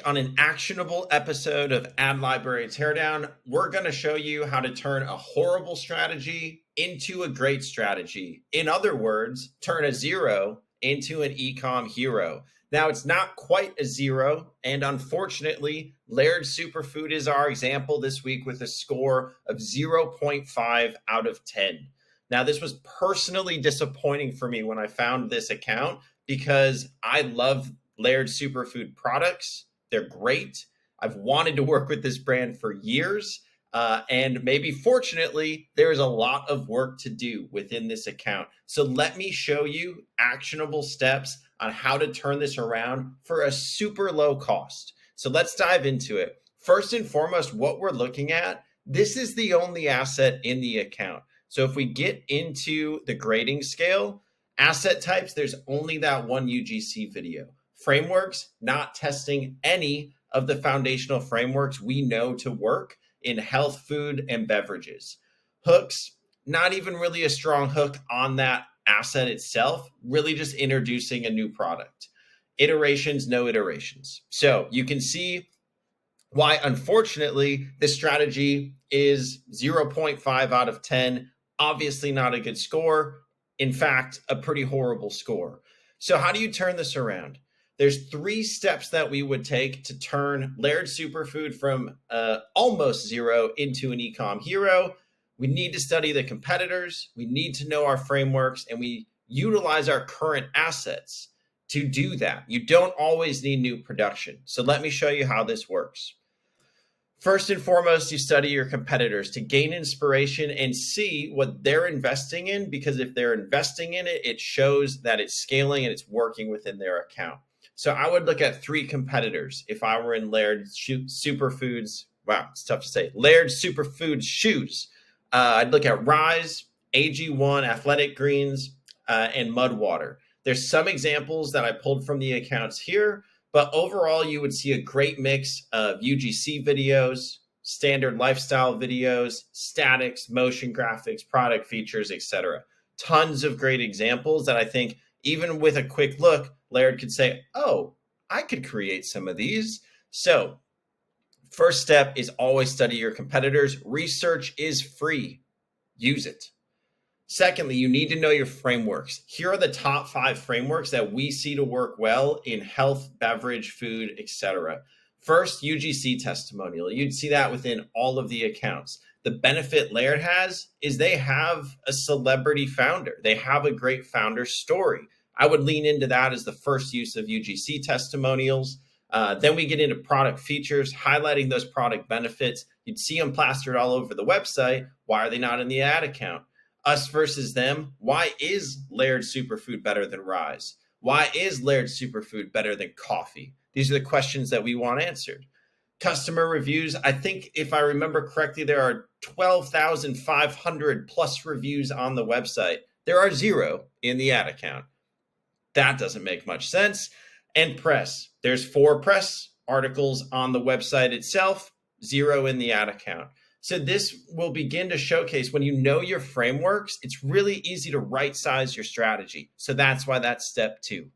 On an actionable episode of Ad Library Teardown, we're going to show you how to turn a horrible strategy into a great strategy. In other words, turn a zero into an e-com hero. Now, it's not quite a zero, and unfortunately, Laird Superfood is our example this week with a score of 0.5 out of 10. Now, this was personally disappointing for me when I found this account because I love Laird Superfood products. They're great. I've wanted to work with this brand for years. And maybe fortunately, there's a lot of work to do within this account. So let me show you actionable steps on how to turn this around for a super low cost. So let's dive into it. First and foremost, what we're looking at, this is the only asset in the account. So if we get into the grading scale, asset types, there's only that one UGC video. Frameworks, not testing any of the foundational frameworks we know to work in health, food, and beverages. Hooks, not even really a strong hook on that asset itself, really just introducing a new product. Iterations, no iterations. So you can see why, unfortunately, this strategy is 0.5 out of 10. Obviously not a good score. In fact, a pretty horrible score. So how do you turn this around? There's 3 steps that we would take to turn Laird Superfood from almost zero into an e-com hero. We need to study the competitors, we need to know our frameworks, and we utilize our current assets to do that. You don't always need new production. So let me show you how this works. First and foremost, you study your competitors to gain inspiration and see what they're investing in, because if they're investing in it, it shows that it's scaling and it's working within their account. So I would look at 3 competitors if I were in Laird Superfoods. Wow, it's tough to say. Laird Superfoods shoes. I'd look at Rise, AG1, Athletic Greens, and Mudwater. There's some examples that I pulled from the accounts here, but overall you would see a great mix of UGC videos, standard lifestyle videos, statics, motion graphics, product features, etc. Tons of great examples that I think even with a quick look, Laird could say, oh, I could create some of these. So first step is always study your competitors. Research is free. Use it. Secondly, you need to know your frameworks. Here are the top 5 frameworks that we see to work well in health, beverage, food, etc. First, UGC testimonial. You'd see that within all of the accounts. The benefit Laird has is they have a celebrity founder. They have a great founder story. I would lean into that as the first use of UGC testimonials. Then we get into product features, highlighting those product benefits. You'd see them plastered all over the website. Why are they not in the ad account? Us versus them. Why is Laird Superfood better than Rise? Why is Laird Superfood better than coffee? These are the questions that we want answered. Customer reviews. I think if I remember correctly, there are 12,500 plus reviews on the website. There are 0 in the ad account. That doesn't make much sense. And press. There's 4 press articles on the website itself, 0 in the ad account. So this will begin to showcase when you know your frameworks, it's really easy to right size your strategy. So that's why that's step 2.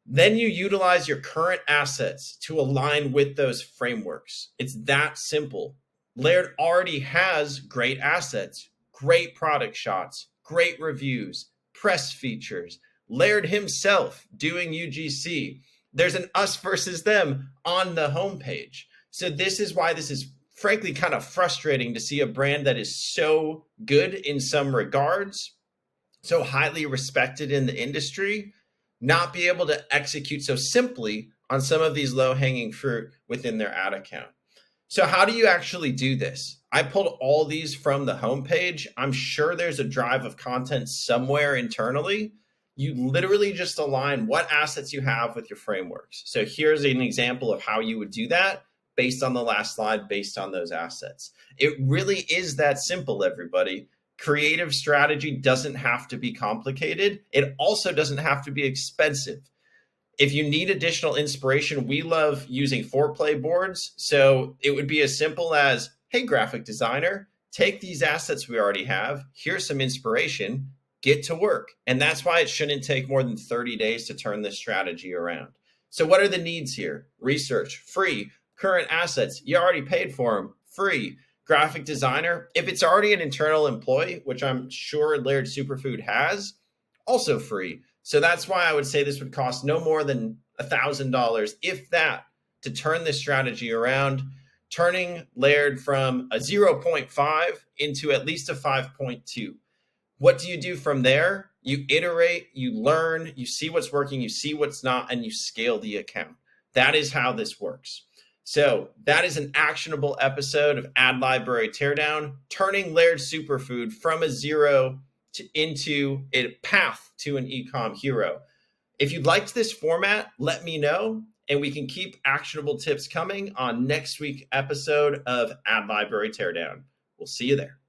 Then you utilize your current assets to align with those frameworks. It's that simple. Laird already has great assets, great product shots, great reviews, press features. Laird himself doing UGC. There's an us versus them on the homepage. So this is why this is frankly kind of frustrating to see a brand that is so good in some regards, so highly respected in the industry, not be able to execute so simply on some of these low-hanging fruit within their ad account. So how do you actually do this? I pulled all these from the homepage. I'm sure there's a drive of content somewhere internally. You literally just align what assets you have with your frameworks. So here's an example of how you would do that based on the last slide, based on those assets. It really is that simple, everybody. Creative strategy doesn't have to be complicated. It also doesn't have to be expensive. If you need additional inspiration, we love using foreplay boards. So it would be as simple as, hey, graphic designer, take these assets we already have. Here's some inspiration. Get to work. And that's why it shouldn't take more than 30 days to turn this strategy around. So what are the needs here? Research, free. Current assets, you already paid for them, free. Graphic designer, if it's already an internal employee, which I'm sure Laird Superfood has, also free. So that's why I would say this would cost no more than $1,000, if that, to turn this strategy around, turning Laird from a 0.5 into at least a 5.2. What do you do from there? You iterate, you learn, you see what's working, you see what's not, and you scale the account. That is how this works. So that is an actionable episode of Ad Library Teardown, turning Laird Superfood from a zero into a path to an e-com hero. If you liked this format, let me know, and we can keep actionable tips coming on next week's episode of Ad Library Teardown. We'll see you there.